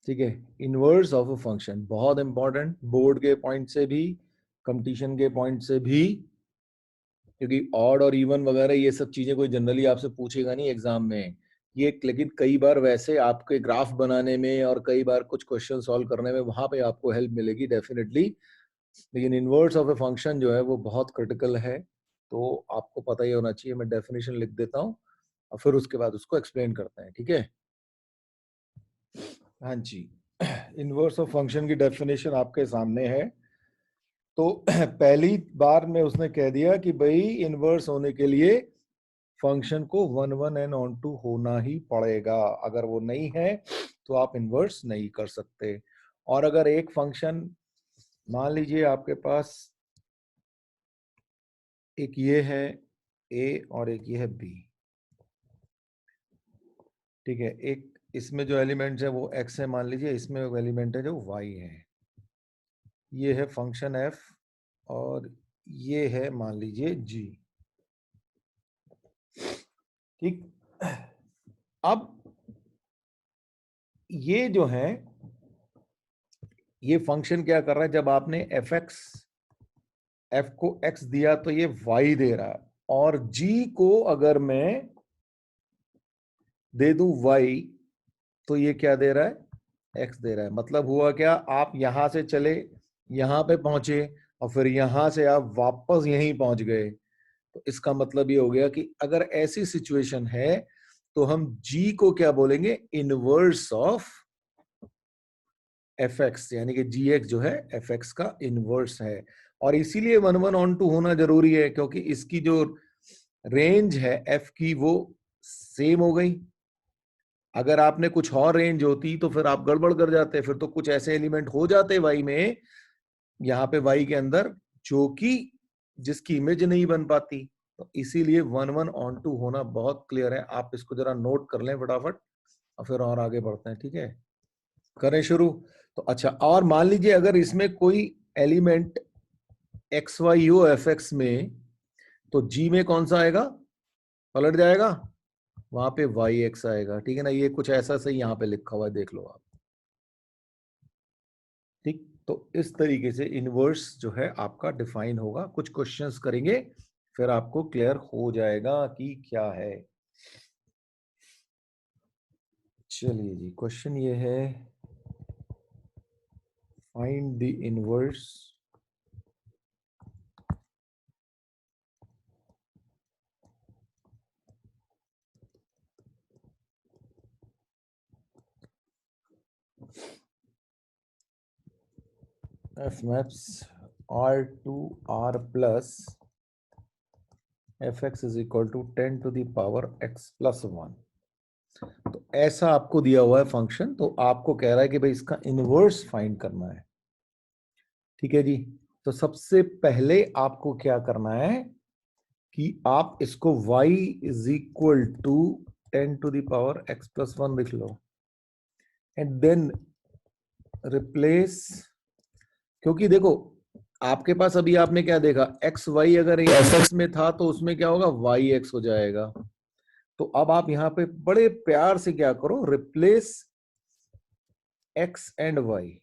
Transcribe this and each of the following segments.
ठीक है। Inverse of a function बहुत इंपॉर्टेंट, बोर्ड के पॉइंट से भी, कंपटीशन के पॉइंट से भी, क्योंकि ऑड और इवन वगैरह ये सब चीजें कोई जनरली आपसे पूछेगा नहीं एग्जाम में। ये लेकिन कई बार वैसे आपके ग्राफ बनाने में और कई बार कुछ क्वेश्चन सॉल्व करने में वहां पे आपको हेल्प मिलेगी डेफिनेटली। लेकिन इनवर्स ऑफ ए फंक्शन जो है वो बहुत क्रिटिकल है, तो आपको पता ही होना चाहिए। मैं डेफिनेशन लिख देता हूँ और फिर उसके बाद उसको एक्सप्लेन करते हैं, ठीक है। हाँ जी, इनवर्स ऑफ फंक्शन की डेफिनेशन आपके सामने है। तो पहली बार में उसने कह दिया कि भाई इनवर्स होने के लिए फंक्शन को 1 1 एंड ऑन टू होना ही पड़ेगा। अगर वो नहीं है तो आप इनवर्स नहीं कर सकते। और अगर एक फंक्शन, मान लीजिए आपके पास एक ये है ए और एक ये है बी, ठीक है। एक इसमें जो एलिमेंट्स है वो एक्स है, मान लीजिए इसमें एक एलिमेंट है जो वाई है। ये है फंक्शन एफ और ये है मान लीजिए जी, ठीक। अब ये जो है, ये फंक्शन क्या कर रहा है, जब आपने एफ को एक्स दिया तो ये वाई दे रहा है, और जी को अगर मैं दे दूं वाई तो ये क्या दे रहा है, एक्स दे रहा है। मतलब हुआ क्या, आप यहां से चले यहां पे पहुंचे और फिर यहां से आप वापस यहीं पहुंच गए। तो इसका मतलब ये हो गया कि अगर ऐसी सिचुएशन है तो हम जी को क्या बोलेंगे, इनवर्स ऑफ एफ एक्स, यानी कि जी एक्स जो है एफ एक्स का इनवर्स है। और इसीलिए 1 1 ऑन टू होना जरूरी है, क्योंकि इसकी जो रेंज है एफ की वो सेम हो गई। अगर आपने कुछ और रेंज होती तो फिर आप गड़बड़ कर जाते, फिर तो कुछ ऐसे एलिमेंट हो जाते वाई में, यहाँ पे वाई के अंदर, जो कि जिसकी इमेज नहीं बन पाती। तो इसीलिए 1 1 ऑन टू होना बहुत क्लियर है। आप इसको जरा नोट कर लें फटाफट और फिर और आगे बढ़ते हैं, ठीक है। करें शुरू। तो अच्छा, और मान लीजिए अगर इसमें कोई एलिमेंट एक्स वाई हो एफ एक्स में, तो जी में कौन सा आएगा, पलट जाएगा, वहां पे वाई एक्स आएगा, ठीक है ना। ये कुछ ऐसा सही यहाँ पे लिखा हुआ है, देख लो आप, ठीक। तो इस तरीके से इनवर्स जो है आपका डिफाइन होगा। कुछ क्वेश्चंस करेंगे फिर आपको क्लियर हो जाएगा कि क्या है। चलिए जी, क्वेश्चन ये है, find the inverse F maps R to R plus F x is equal to 10 to the power X plus 1। तो ऐसा आपको दिया हुआ है फंक्शन, तो आपको कह रहा है कि भाई इसका इनवर्स फाइंड करना है, ठीक है जी। तो सबसे पहले आपको क्या करना है कि आप इसको y is equal to 10 to the power x plus 1 लिख लो, एंड देन रिप्लेस। क्योंकि देखो, आपके पास अभी आपने क्या देखा, एक्स वाई अगर एफ एक्स में था तो उसमें क्या होगा, वाई एक्स हो जाएगा। तो अब आप यहां पे बड़े प्यार से क्या करो, रिप्लेस एक्स एंड वाई।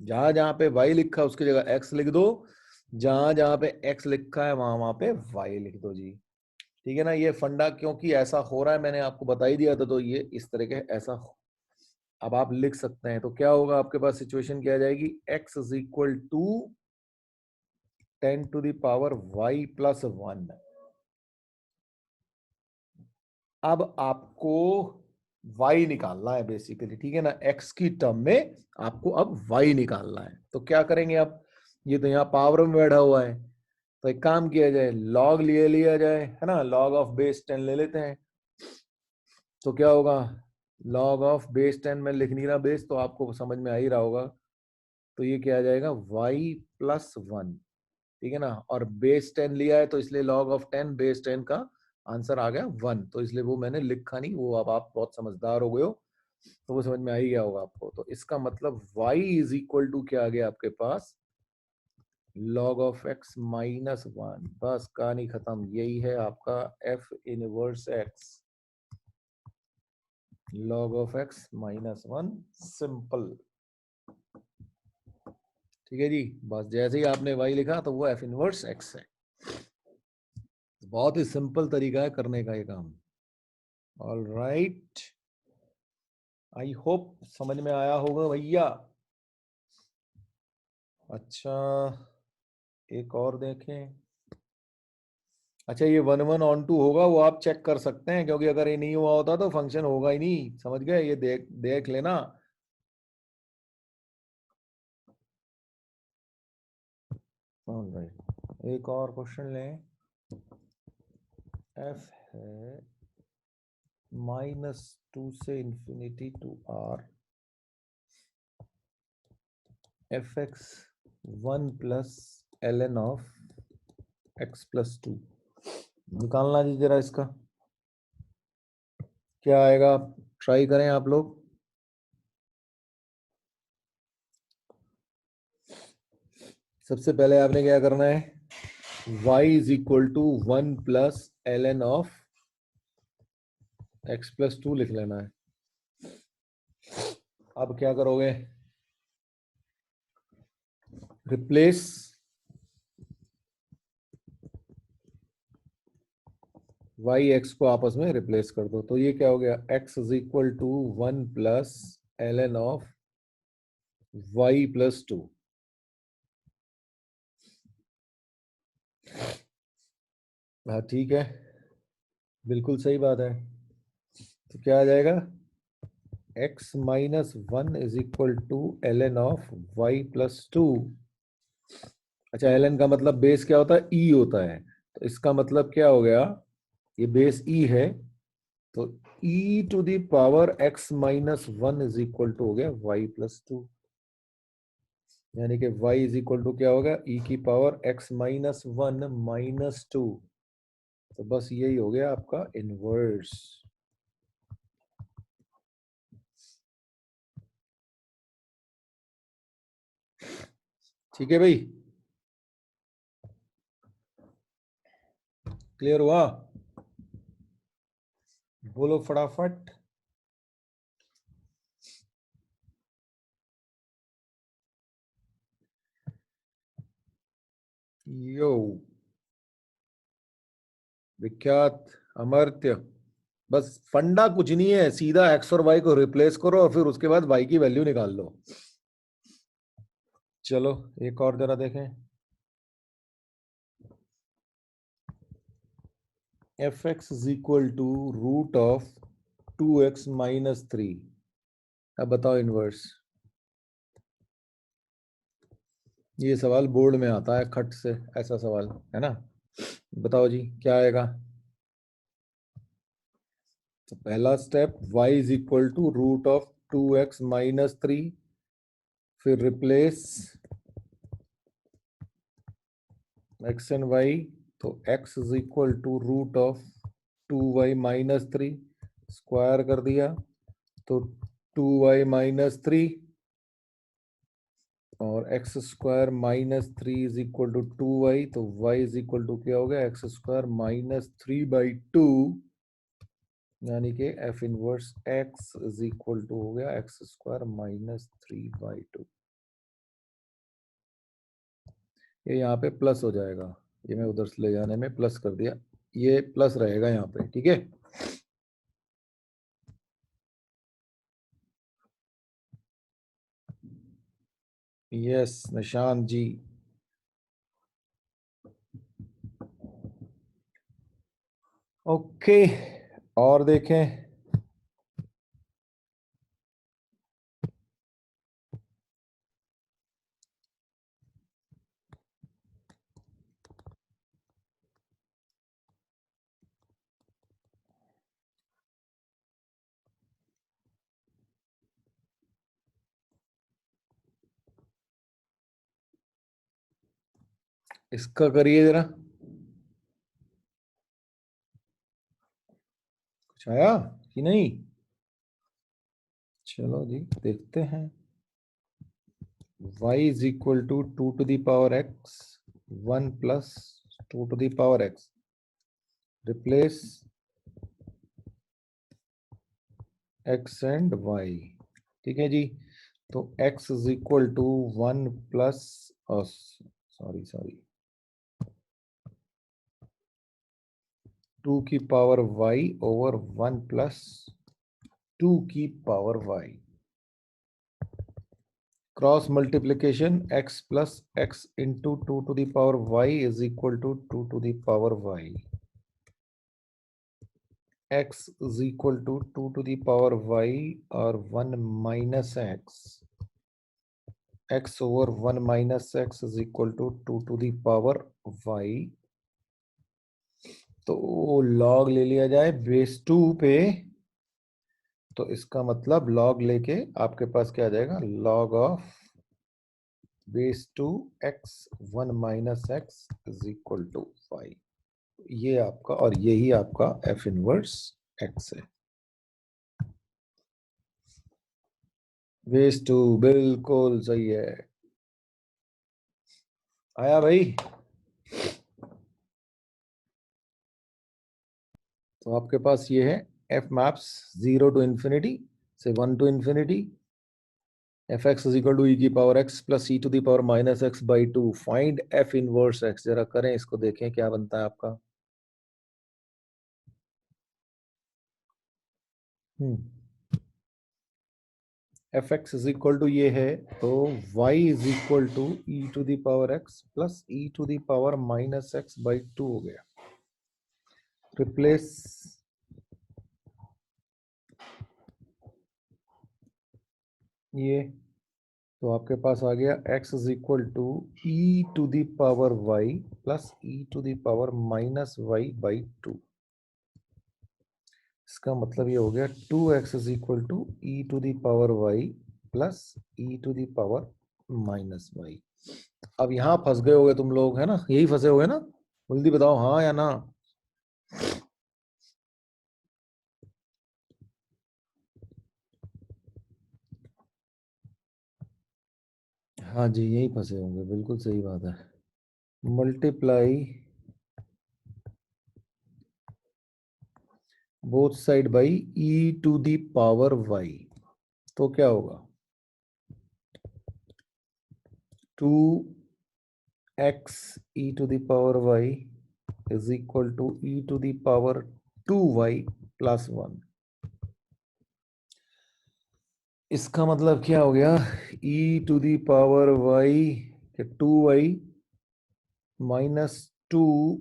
जहां जहां पे वाई लिखा उसकी जगह एक्स लिख दो, जहां जहां पे एक्स लिखा है वहां वहां पे वाई लिख दो जी, ठीक है ना। ये फंडा क्योंकि ऐसा हो रहा है, मैंने आपको बता ही दिया था, तो ये इस तरह के ऐसा अब आप लिख सकते हैं। तो क्या होगा, आपके पास सिचुएशन क्या आ जाएगी, x is equal to 10 to the power y plus 1। अब आपको y निकालना है बेसिकली, ठीक है ना। x की टर्म में आपको अब y निकालना है। तो क्या करेंगे, अब ये तो यहाँ पावर में बैठा हुआ है, तो एक काम किया जाए, लॉग ले लिया जाए, है ना। लॉग ऑफ बेस 10 ले लेते हैं। तो क्या होगा, लॉग ऑफ बेस 10, में लिख नहीं रहा बेस, तो आपको समझ में आ ही रहा होगा। तो ये क्या आ जाएगा, y प्लस 1, ठीक है ना। और बेस 10 लिया है तो इसलिए log ऑफ 10 बेस 10 का आंसर आ गया 1, तो इसलिए वो मैंने लिखा नहीं। वो अब आप बहुत समझदार हो गए हो, तो वो समझ में आ ही गया होगा आपको। तो इसका मतलब y इज इक्वल टू क्या आ गया आपके पास, log ऑफ x माइनस 1। बस कहानी खत्म, यही है आपका f inverse x। log of x minus 1 simple. ठीक है जी, बस जैसे ही आपने y लिखा तो वो f इनवर्स x है। बहुत ही सिंपल तरीका है करने का ये काम। ऑल राइट, आई होप समझ में आया होगा भैया। अच्छा, एक और देखें। अच्छा, ये 1 1 on 2 होगा, वो आप चेक कर सकते हैं, क्योंकि अगर ये नहीं हुआ होता तो फंक्शन होगा ही नहीं। समझ गए? ये देख देख लेना। ऑलराइट, एक और क्वेश्चन लें। f है -2 से infinity to r fx 1 plus ln of x plus 2। निकालना जी जरा इसका क्या आएगा, ट्राई करें आप लोग। सबसे पहले आपने क्या करना है, y is equal to 1 plus ln of x plus 2 लिख लेना है। अब क्या करोगे, रिप्लेस y x को आपस में रिप्लेस कर दो, तो ये क्या हो गया, x is equal to 1 plus ln of y plus 2। हाँ ठीक है, बिल्कुल सही बात है। तो क्या आ जाएगा, x minus 1 is equal to ln of y plus 2। अच्छा, ln का मतलब बेस क्या होता है, e होता है, तो इसका मतलब क्या हो गया, ये बेस e है, तो e to the power x minus 1 is equal to हो गया y प्लस 2। यानी कि y इज इक्वल टू क्या होगा, e की पावर x माइनस 1 माइनस 2। तो बस यही हो गया आपका इनवर्स। ठीक है भाई, क्लियर हुआ? बोलो फटाफट। यो विख्यात अमर्त्य, बस फंडा कुछ नहीं है, सीधा एक्स और वाई को रिप्लेस करो और फिर उसके बाद वाई की वैल्यू निकाल लो। चलो एक और जरा देखें। F x is equal to root of 2x minus 3। अब बताओ इनवर्स। ये सवाल बोर्ड में आता है खट से, ऐसा सवाल है ना। बताओ जी क्या आएगा। तो पहला step, y is equal to root of 2x minus 3, फिर रिप्लेस x एंड y, तो x is equal to root of 2y minus 3, square कर दिया तो 2y माइनस 3, और x square minus 3 is equal to 2y, तो y is equal to क्या हो गया, x स्क्वायर माइनस 3/2, यानी कि f inverse x is equal to हो गया x स्क्वायर माइनस 3/2। ये यहाँ पे प्लस हो जाएगा, ये मैं उधर से ले जाने में प्लस कर दिया, ये प्लस रहेगा यहाँ पे। ठीक है, यस निशांत जी। ओके, और देखें। इसका करिए जरा, कुछ आया कि नहीं। चलो जी देखते हैं। y is equal to 2 to the power x 1 plus 2 to the power x, replace x and y। ठीक है जी। तो x is equal to 1 plus, sorry 2 की पावर y ओवर 1 प्लस 2 की power y। Cross multiplication x plus x into 2 to the power y is equal to 2 to the power y। x is equal to 2 to the power y और 1 minus x over 1 minus x is equal to 2 to the power y। तो log ले लिया जाए base 2 पे, तो इसका मतलब log लेके आपके पास क्या आ जाएगा, log of base 2 x 1 minus x is equal to 5। ये आपका, और यही आपका f इनवर्स x है। बेस 2 बिल्कुल सही है। आया भाई? तो आपके पास ये है f मैप्स 0 टू इंफिनिटी से 1 to infinity F x is equal to E की power X plus E to the power minus X by 2। Find F inverse X. जरा करें इसको, देखें क्या बनता है आपका। F x is equal to ये है, तो y is equal to E to the power X plus E to the power minus X by 2 हो गया। रिप्लेस ये, तो आपके पास आ गया x is equal to E to the power y plus E to the power minus Y by 2। इसका मतलब ये हो गया 2x is equal to E to the power y plus E to the power minus Y. अब यहां फंस गए होगे तुम लोग, है ना? यही फंसे होगे ना? जल्दी बताओ हाँ या ना। हाँ जी, यही फंसे होंगे, बिल्कुल सही बात है। Multiply both side by E to the power y, तो क्या होगा, 2x e to the power y is equal to e to the power 2y plus 1। इसका मतलब क्या हो गया, e to the power y के 2y minus 2x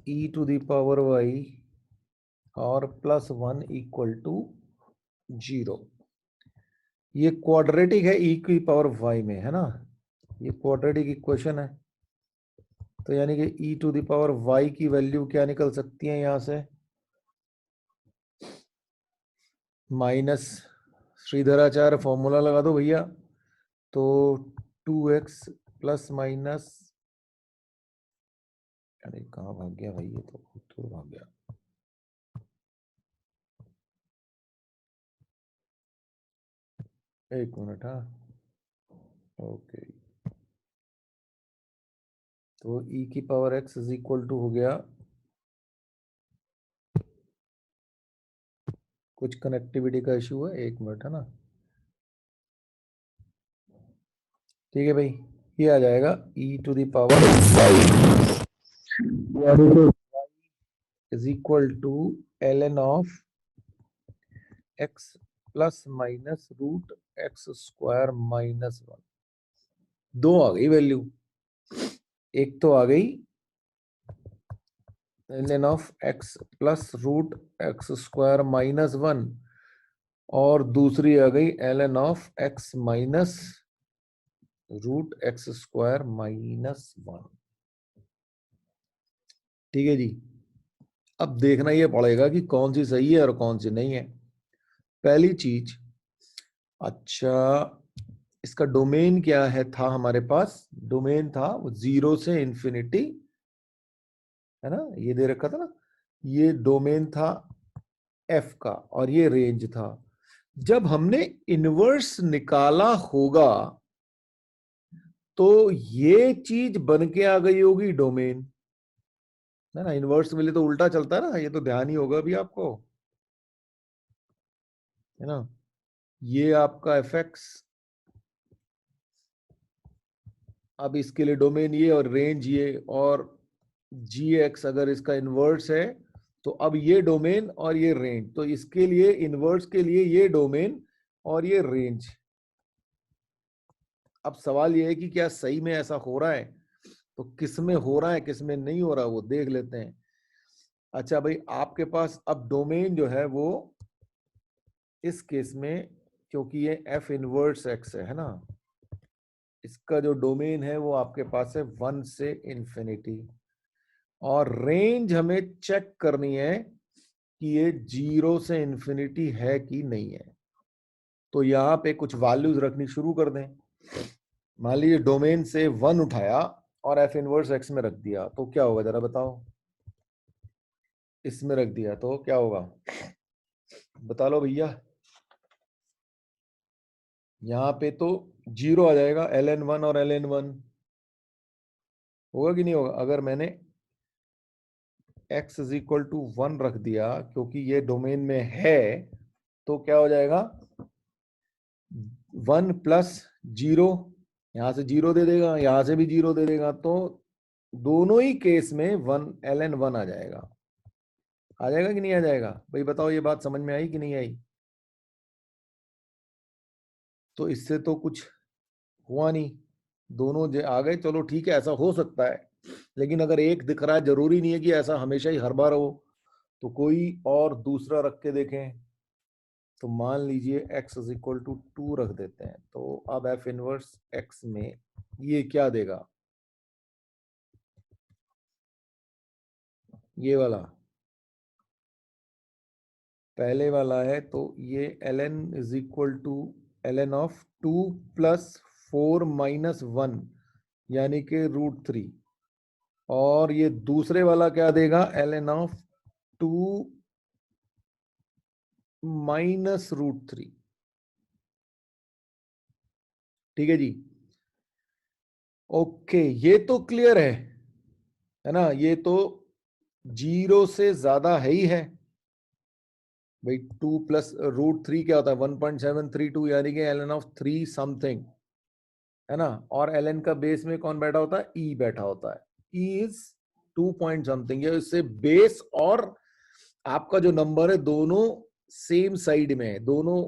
e to the power y और प्लस 1 इक्वल टू 0। ये quadratic है e की पावर y में, है ना? ये क्वाड्रेटिक इक्वेशन है। तो यानी कि e to the power y की वैल्यू क्या निकल सकती है यहां से, माइनस श्रीधराचार्य फॉर्मूला लगा दो भैया। तो 2x प्लस माइनस, अरे कहाँ भाग गया भाई, ये तो भाग गया। एक मिनट, हाँ, ओके। तो e की power x is equal to हो गया, कुछ कनेक्टिविटी का इशू है, एक मिनट, है ना? ठीक है भाई, ये आ जाएगा e to the power is equal to ln of x plus minus root X square minus 1। दो आ गई वैल्यू, एक तो आ गई ln of x plus root X square minus 1, और दूसरी आ गई ln of x minus root X square minus 1। ठीक है जी। अब देखना ये पड़ेगा कि कौन सी सही है और कौन सी नहीं है। पहली चीज, अच्छा, इसका डोमेन क्या है था हमारे पास? डोमेन था 0 से इंफिनिटी, है ना? ये दे रखा था ना, ये डोमेन था f का और ये रेंज था। जब हमने इनवर्स निकाला होगा तो ये चीज बन के आ गई होगी डोमेन, है ना? इनवर्स मिले तो उल्टा चलता है ना, ये तो ध्यान ही होगा अभी आपको। है ना। ये आपका fx, अब इसके लिए डोमेन ये और रेंज ये, और gx अगर इसका इनवर्स है तो अब ये डोमेन और ये रेंज, तो इसके लिए इनवर्स के लिए ये डोमेन और ये रेंज। अब सवाल ये है कि क्या सही में ऐसा हो रहा है, तो किस में हो रहा है किस में नहीं हो रहा वो देख लेते हैं। अच्छा भाई, आपके पास अब डोमेन जो है वो इस केस में, क्योंकि ये f इनवर्स x है ना, इसका जो डोमेन है वो आपके पास है 1 से इंफिनिटी, और रेंज हमें चेक करनी है कि ये 0 से इंफिनिटी है कि नहीं है। तो यहां पे कुछ वैल्यूज रखनी शुरू कर दें। मान लीजिए डोमेन से 1 उठाया और f इनवर्स x में रख दिया, तो क्या होगा जरा बताओ। इसमें रख दिया तो क्या होगा, बता लो भैया। यहाँ पे तो 0 आ जाएगा, ln1 और ln1 होगा कि नहीं होगा। अगर मैंने x इज इक्वल टू 1 रख दिया क्योंकि ये डोमेन में है, तो क्या हो जाएगा 1 प्लस 0, यहां से 0 दे देगा, यहां से भी 0 दे देगा, तो दोनों ही केस में 1 ln1 आ जाएगा। आ जाएगा कि नहीं आ जाएगा भाई, बताओ ये बात समझ में आई कि नहीं आई। तो इससे तो कुछ हुआ नहीं, दोनों आ गए, चलो ठीक है, ऐसा हो सकता है। लेकिन अगर एक दिख रहा है, जरूरी नहीं है कि ऐसा हमेशा ही हर बार हो, तो कोई और दूसरा रख के देखें। तो मान लीजिए x इज इक्वल टू 2 रख देते हैं, तो अब f इनवर्स x में ये क्या देगा, ये वाला पहले वाला है, तो ये ln is equal to ln of 2 plus 4 minus 1 यानी कि √3, और ये दूसरे वाला क्या देगा, ln ऑफ 2 माइनस √3। ठीक है जी, ओके, ये तो क्लियर है ना। ये तो 0 से ज्यादा है ही है भाई। 2 प्लस √3 क्या होता है, 1.732, यानी कि ln ऑफ 3 समथिंग, है ना। और ln का बेस में कौन बैठा होता है, e बैठा होता है। e इज 2 पॉइंट समथिंग, इससे बेस और आपका जो नंबर है दोनों सेम साइड में है दोनों।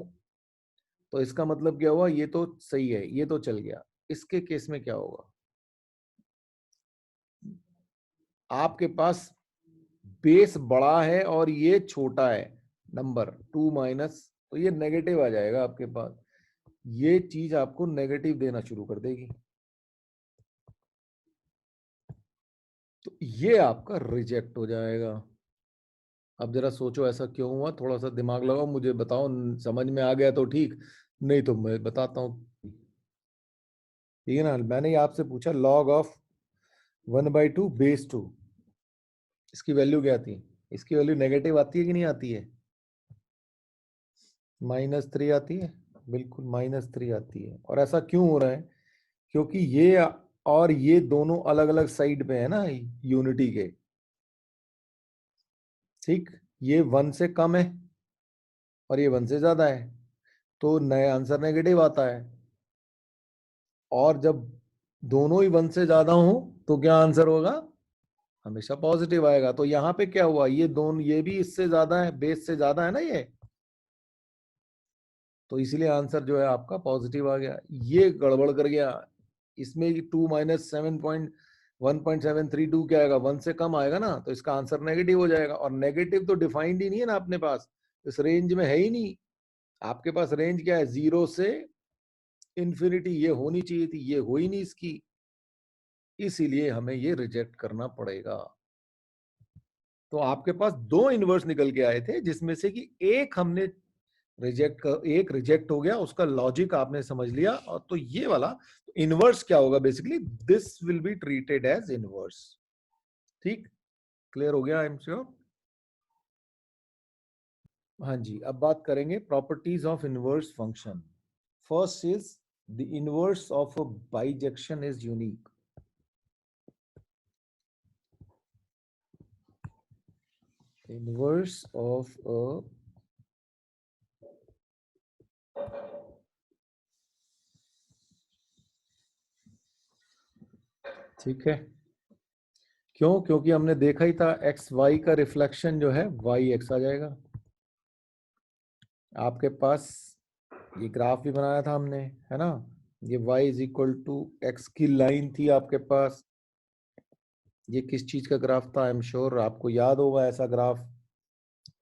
तो इसका मतलब क्या हुआ, ये तो सही है, ये तो चल गया। इसके केस में क्या होगा, आपके पास बेस बड़ा है और ये छोटा है नंबर 2 माइनस, तो ये नेगेटिव आ जाएगा आपके पास। ये चीज आपको नेगेटिव देना शुरू कर देगी, तो ये आपका रिजेक्ट हो जाएगा। अब जरा सोचो ऐसा क्यों हुआ, थोड़ा सा दिमाग लगाओ, मुझे बताओ, समझ में आ गया तो ठीक, नहीं तो मैं बताता हूँ। ठीक है ना, मैंने आपसे पूछा log ऑफ 1/2 बेस 2, इसकी वैल्यू क्या आती है, इसकी वैल्यू नेगेटिव आती है कि नहीं आती है, -3 आती है, बिल्कुल -3 आती है। और ऐसा क्यों हो रहा है, क्योंकि ये और ये दोनों अलग अलग साइड पे है ना यूनिटी के। ठीक, ये 1 से कम है और ये 1 से ज्यादा है, तो नया आंसर नेगेटिव आता है। और जब दोनों ही 1 से ज्यादा हो तो क्या आंसर होगा, हमेशा पॉजिटिव आएगा। तो यहाँ पे क्या हुआ, ये दोनों, ये भी इससे ज्यादा है, बेस से ज्यादा है ना ये, तो इसलिए आंसर जो है आपका पॉजिटिव आ गया। ये गड़बड़ कर गया, इसमें 2 माइनस 1.732 क्या आएगा, 1 से कम आएगा ना, तो इसका आंसर नेगेटिव हो जाएगा। और नेगेटिव तो डिफाइंड ही नहीं है ना अपने पास, इस रेंज में है ही नहीं। आपके पास रेंज क्या है, 0 से इंफिनिटी, ये होनी चाहिए थी, ये हो ही नहीं इसकी, इसीलिए हमें ये रिजेक्ट करना पड़ेगा। तो आपके पास दो इनवर्स निकल के आए थे, जिसमें से कि एक हमने रिजेक्ट कर, एक रिजेक्ट हो गया, उसका लॉजिक आपने समझ लिया। और तो ये वाला इनवर्स क्या होगा, basically this will be treated as inverse. ठीक, क्लियर हो गया, आई एम श्योर। हाँ जी, अब बात करेंगे properties of inverse function. First is the inverse of a bijection is unique. Inverse of a ठीक है, क्यों? क्योंकि हमने देखा ही था एक्स वाई का रिफ्लेक्शन जो है वाई एक्स आ जाएगा। आपके पास ये ग्राफ भी बनाया था हमने, है ना? ये y is equal to x की लाइन थी आपके पास। ये किस चीज का ग्राफ था? आई एम श्योर आपको याद होगा ऐसा ग्राफ,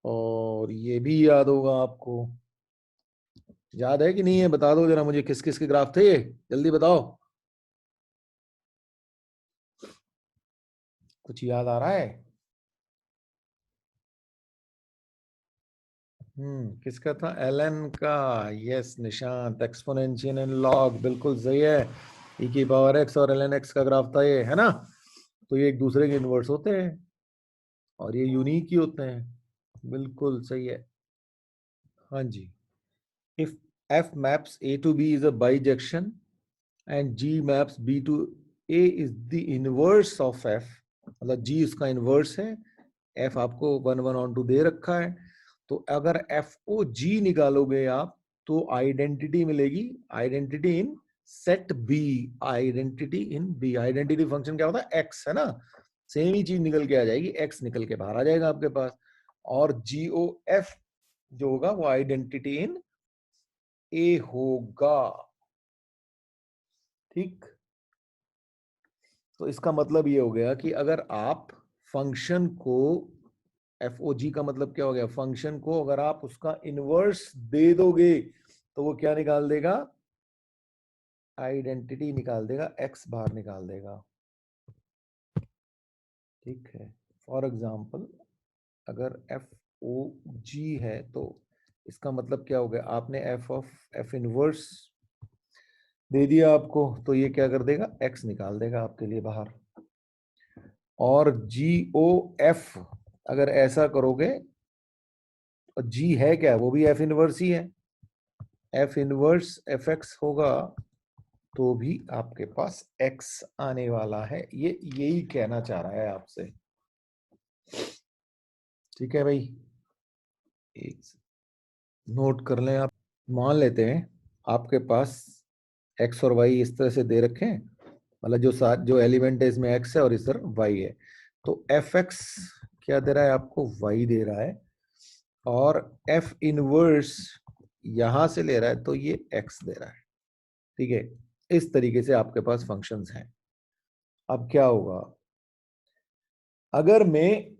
और ये भी याद होगा आपको। याद है कि नहीं है? बता दो जरा मुझे, किस किस के ग्राफ थे ये, जल्दी बताओ। कुछ याद आ रहा है? किसका था? एलन का। Yes Nishant, exponential and log, बिल्कुल सही है। e की पावर x और ln x का ग्राफ था ये, है ना? तो ये एक दूसरे के इनवर्स होते हैं और ये यूनिक ही होते हैं। बिल्कुल सही है। हाँ जी। If f maps a to b is a bijection and g maps b to a is the inverse of f, मतलब g इसका इनवर्स है, f आपको 1 1 on 2 दे रखा है, तो अगर एफ ओ जी निकालोगे आप तो आइडेंटिटी मिलेगी, identity in set B, identity in B. Identity function क्या होता है? एक्स, है ना? सेम ही चीज निकल के आ जाएगी, एक्स निकल के बाहर आ जाएगा आपके पास। और जीओ एफ जो होगा वो आइडेंटिटी इन ए होगा। ठीक, तो इसका मतलब ये हो गया कि अगर आप फंक्शन को, एफ ओ जी का मतलब क्या हो गया? फंक्शन को अगर आप उसका इनवर्स दे दोगे तो वो क्या निकाल देगा? आइडेंटिटी निकाल देगा, एक्स बाहर निकाल देगा। ठीक है, फॉर एग्जाम्पल अगर एफ ओ जी है तो इसका मतलब क्या हो गया? आपने एफ ऑफ एफ इनवर्स दे दिया आपको, तो ये क्या कर देगा? एक्स निकाल देगा आपके लिए बाहर। और जी ओ एफ अगर ऐसा करोगे, और जी है क्या? वो भी एफ इनवर्स ही है, एफ इनवर्स एफ एक्स होगा तो भी आपके पास एक्स आने वाला है। ये यही कहना चाह रहा है आपसे। ठीक है भाई, एक नोट कर लें आप। मान लेते हैं आपके पास एक्स और वाई इस तरह से दे रखे हैं, मतलब जो एलिमेंट है इसमें एक्स है और इधर वाई है, तो एफ एक्स क्या दे रहा है आपको? वाई दे रहा है, और एफ इनवर्स यहां से ले रहा है तो ये एक्स दे रहा है। ठीक है, इस तरीके से आपके पास फंक्शंस हैं। अब क्या होगा अगर मैं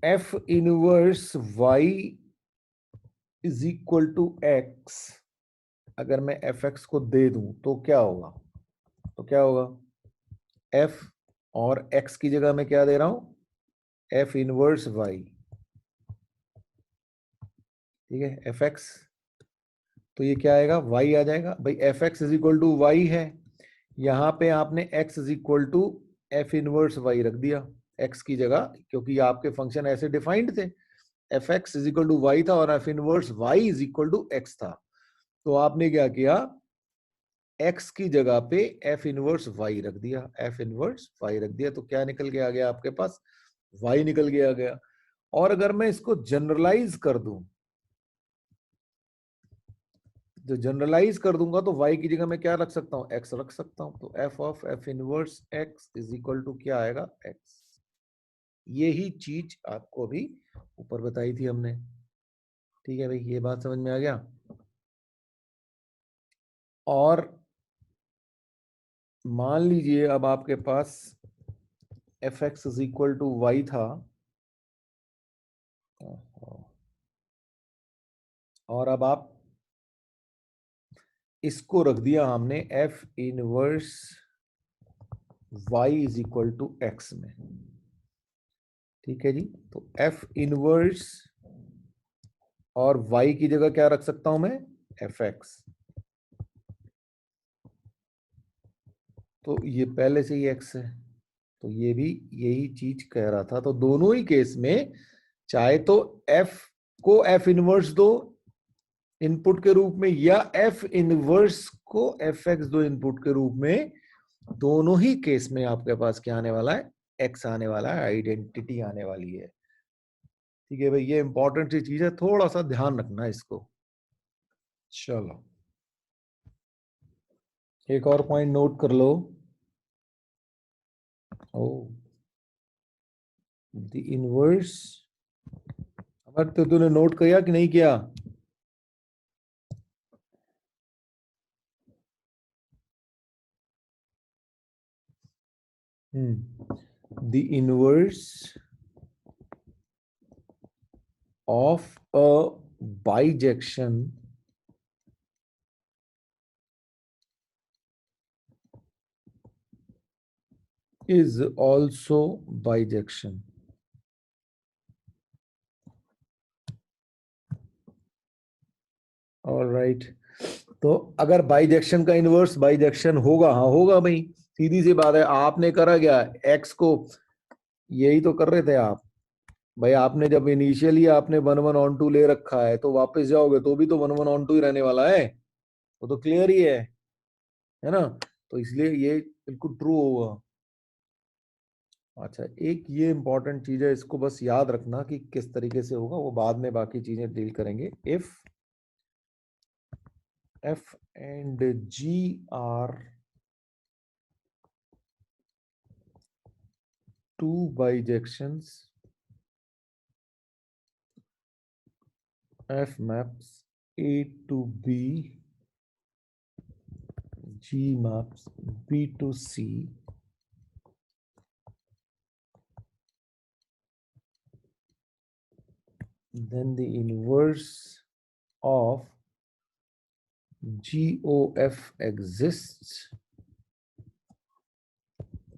f inverse Y is equal to x, अगर मैं एफ एक्स को दे दूं तो क्या होगा? तो क्या होगा? एफ और एक्स की जगह मैं क्या दे रहा हूं? F inverse y. ठीक है, एफ एक्स, तो ये क्या आएगा? वाई आ जाएगा भाई। F x is equal to y है, यहां पे आपने x is equal to f inverse y रख दिया एक्स की जगह, क्योंकि आपके फंक्शन ऐसे डिफाइंड थे, f x is equal to Y था और f inverse Y is equal to x था। तो आपने क्या किया? एक्स की जगह पे एफ इनवर्स वाई रख दिया, एफ इनवर्स वाई रख दिया, तो क्या निकल के आ गया आपके पास? वाई निकल के आ गया। और अगर मैं इसको जनरलाइज कर दूं, जो जनरलाइज कर दूंगा तो y की जगह मैं क्या रख सकता हूं? x रख सकता हूं, तो f of f inverse x is equal to क्या आएगा? x। यही चीज आपको अभी ऊपर बताई थी हमने। ठीक है भाई, ये बात समझ में आ गया? और मान लीजिए अब आपके पास F x is equal to Y था, और अब आप इसको रख दिया हमने F inverse Y is equal to X में। ठीक है जी, तो एफ इनवर्स और y की जगह क्या रख सकता हूं मैं? F x. तो ये पहले से ही x है, तो ये भी यही चीज कह रहा था। तो दोनों ही केस में चाहे तो f को f इनवर्स दो इनपुट के रूप में, या f इनवर्स को एफ एक्स दो इनपुट के रूप में, दोनों ही केस में आपके पास क्या आने वाला है? x आने वाला है, आइडेंटिटी आने वाली है। ठीक है भाई, ये इंपॉर्टेंट सी चीज है, थोड़ा सा ध्यान रखना है इसको। चलो एक और पॉइंट नोट कर लो। ओ द इनवर्स, अगर तो तूने नोट किया कि नहीं किया? The inverse of a bijection is also bijection. Alright, तो अगर बाइजेक्शन का इनवर्स बाइजेक्शन होगा, हाँ होगा भाई, सीधी सी बात है। आपने करा क्या, एक्स को यही तो कर रहे थे आप भाई। आपने जब इनिशियली आपने 1 1 on 2 ले रखा है, तो वापस जाओगे तो भी तो 1 1 on 2 ही रहने वाला है, वो तो क्लियर ही है ना? तो इसलिए ये बिल्कुल ट्रू होगा। अच्छा, एक ये इंपॉर्टेंट चीज है, इसको बस याद रखना कि किस तरीके से होगा, वो बाद में बाकी चीजें डील करेंगे। If F and G are two bijections, F maps A to B, G maps B to C, then the inverse of GOF exists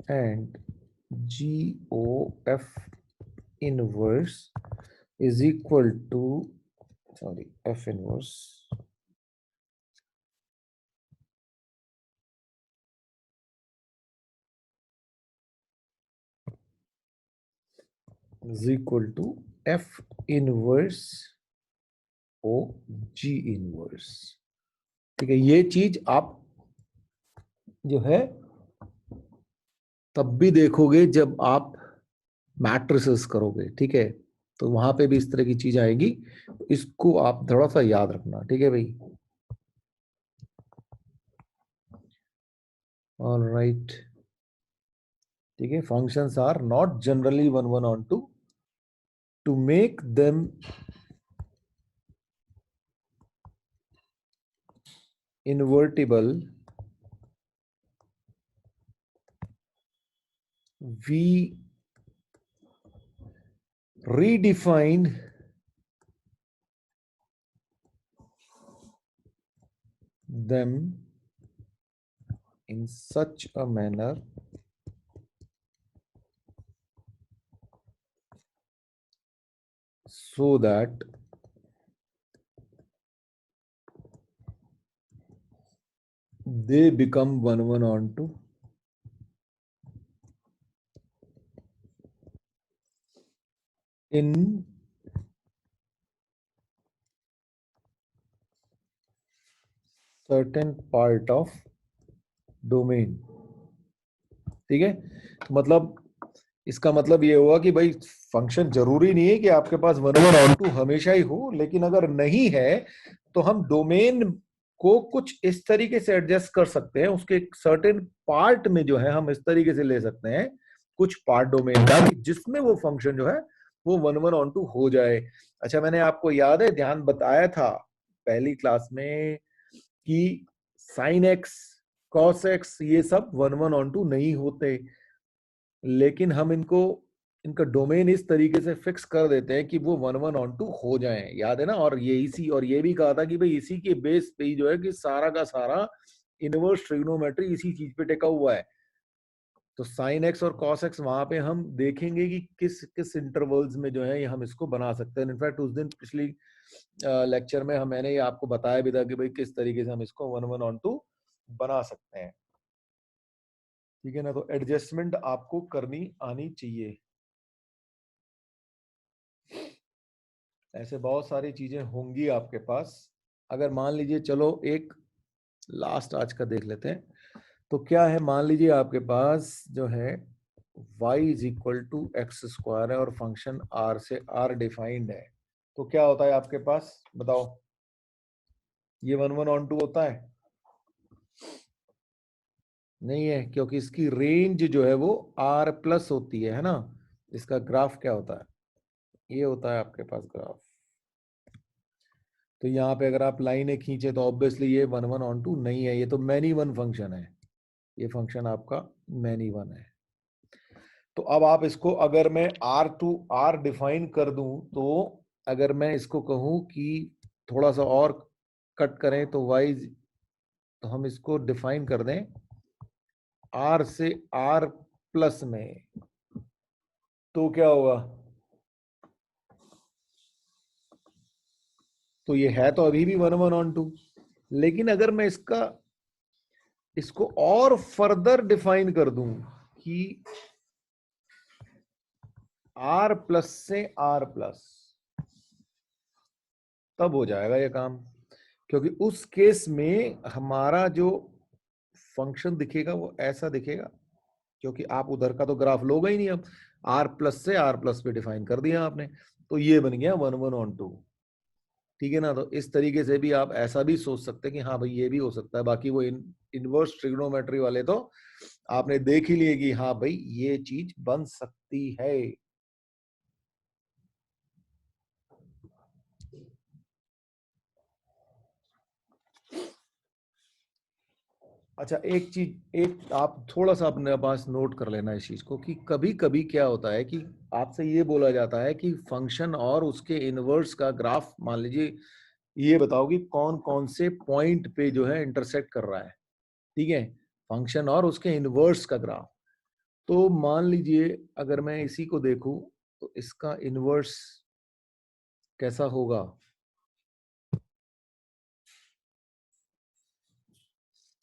and GOF inverse is equal to, sorry, F inverse is equal to F inverse O G inverse। ठीक है, ये चीज आप जो है तब भी देखोगे जब आप मैट्रिसेस करोगे, ठीक है? तो वहां पे भी इस तरह की चीज आएगी, इसको आप थोड़ा सा याद रखना, ठीक है भाई? ऑलराइट, ठीक है। Functions are not generally 1 1 on 2 to make them invertible, we redefined them in such a manner so that they become 1 1 on 2 in certain part of domain। ठीक है, तो मतलब इसका मतलब ये हुआ कि भाई फंक्शन जरूरी नहीं है कि आपके पास 1 1 on 2 हमेशा ही हो, लेकिन अगर नहीं है तो हम डोमेन को कुछ इस तरीके से एडजस्ट कर सकते हैं, उसके सर्टेन पार्ट में जो है हम इस तरीके से ले सकते हैं कुछ पार्ट डोमेन का, जिसमें वो फंक्शन जो है वो 1 1 on 2 हो जाए। अच्छा, मैंने आपको याद है ध्यान बताया था पहली क्लास में कि साइन एक्स कॉस एक्स ये सब 1 1 on 2 नहीं होते, लेकिन हम इनको इनका डोमेन इस तरीके से फिक्स कर देते हैं कि वो 1 1 on 2 हो जाएं, याद है ना? और ये इसी और ये भी कहा था कि भाई इसी के बेस पे ही जो है कि सारा का सारा इनवर्स ट्रिग्नोमेट्री इसी चीज पे टिका हुआ है। तो साइन एक्स और कॉस एक्स वहां पे हम देखेंगे कि किस किस इंटरवल्स में जो है ये हम इसको बना सकते हैं। इनफैक्ट उस दिन पिछली लेक्चर में मैंने ये आपको बताया भी था कि भाई किस तरीके से हम इसको 1 1 on 2 बना सकते हैं, ठीक है ना? तो एडजस्टमेंट आपको करनी आनी चाहिए। ऐसे बहुत सारी चीजें होंगी आपके पास। अगर मान लीजिए, चलो एक लास्ट आज का देख लेते हैं। तो क्या है, मान लीजिए आपके पास जो है y is equal to x square है और फंक्शन r से r डिफाइंड है, तो क्या होता है आपके पास, बताओ? ये 1 1 on 2 होता है? नहीं है, क्योंकि इसकी रेंज जो है वो r प्लस होती है ना। इसका ग्राफ क्या होता है? ये होता है आपके पास ग्राफ। तो यहाँ पे अगर आप लाइनें खींचे तो ऑब्वियसली ये 1 1 on 2 नहीं है, ये तो मैनी वन फंक्शन है। ये फंक्शन आपका मैनी वन है। तो अब आप इसको, अगर मैं r टू r डिफाइन कर दूं, तो अगर मैं इसको कहूं कि थोड़ा सा और कट करें तो y, तो हम इसको डिफाइन कर दें r से r प्लस में, तो क्या होगा? तो ये है तो अभी भी 1 1 on 2, लेकिन अगर मैं इसको और फर्दर डिफाइन कर दूं कि r प्लस से r प्लस, तब हो जाएगा ये काम। क्योंकि उस केस में हमारा जो फंक्शन दिखेगा वो ऐसा दिखेगा, क्योंकि आप उधर का तो ग्राफ लोगे ही नहीं। अब r प्लस से r प्लस पे डिफाइन कर दिया आपने, तो ये बन गया 1 1 on 2। ठीक है ना। तो इस तरीके से भी आप ऐसा भी सोच सकते हैं कि हाँ भाई ये भी हो सकता है। बाकी वो इनवर्स ट्रिग्नोमेट्री वाले तो आपने देख ही लिए कि हाँ भाई ये चीज बन सकती है। अच्छा, एक चीज, एक आप थोड़ा सा अपने पास नोट कर लेना इस चीज को, कि कभी कभी क्या होता है कि आपसे ये बोला जाता है कि फंक्शन और उसके इनवर्स का ग्राफ, मान लीजिए ये बताओ कि कौन कौन से पॉइंट पे जो है इंटरसेक्ट कर रहा है। ठीक है, फंक्शन और उसके इनवर्स का ग्राफ। तो मान लीजिए अगर मैं इसी को देखूं, तो इसका इनवर्स कैसा होगा?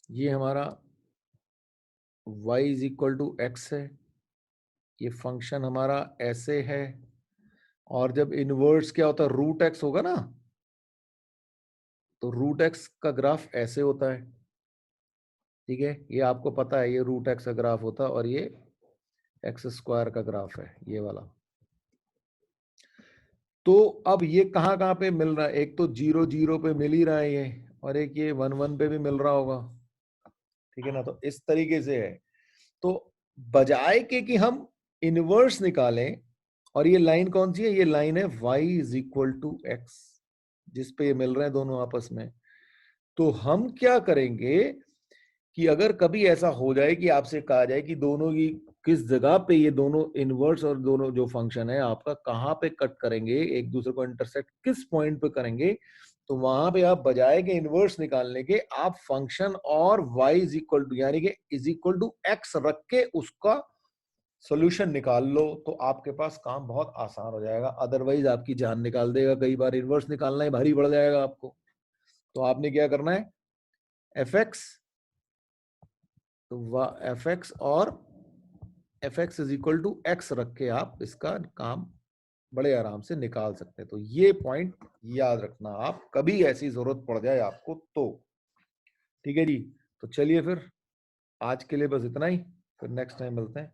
ये हमारा y is equal to x है, ये फंक्शन हमारा ऐसे है, और जब इनवर्स क्या होता है, रूट एक्स होगा ना, तो रूट एक्स का ग्राफ ऐसे होता है। ठीक है, ये आपको पता है, ये रूट एक्स का ग्राफ होता है, और ये एक्स स्क्वायर का ग्राफ है, ये वाला। तो अब ये कहाँ कहाँ पे मिल रहा है? एक तो 0 0 पे मिल ही रहा है ये, और एक ये 1 1 पे भी मिल रहा होगा। ठीक है ना। तो इस तरीके से है। तो बजाय के कि हम इनवर्स निकालें, और ये लाइन कौन सी है? ये लाइन है y is equal to x, जिसपे ये मिल रहे हैं दोनों आपस में। तो हम क्या करेंगे कि अगर कभी ऐसा हो जाए कि आपसे कहा जाए कि दोनों की किस जगह पे ये दोनों इनवर्स और दोनों जो फंक्शन है आपका कहाँ पे कट करेंगे, एक दूसरे को इंटरसेक्ट किस पॉइंट पे करेंगे, तो वहां पे आप बजाय के इनवर्स निकालने के, आप फंक्शन और y इज इक्वल टू, यानी कि इज इक्वल टू एक्स रख के उसका सोल्यूशन निकाल लो, तो आपके पास काम बहुत आसान हो जाएगा। अदरवाइज आपकी जान निकाल देगा, कई बार इनवर्स निकालना ही भारी पड़ जाएगा आपको। तो आपने क्या करना है, एफ एक्स, तो एफ एक्स और f x is equal to x रख के आप इसका काम बड़े आराम से निकाल सकते हैं। तो ये पॉइंट याद रखना आप, कभी ऐसी जरूरत पड़ जाए आपको तो। ठीक है जी। तो चलिए फिर आज के लिए बस इतना ही, फिर नेक्स्ट टाइम मिलते हैं।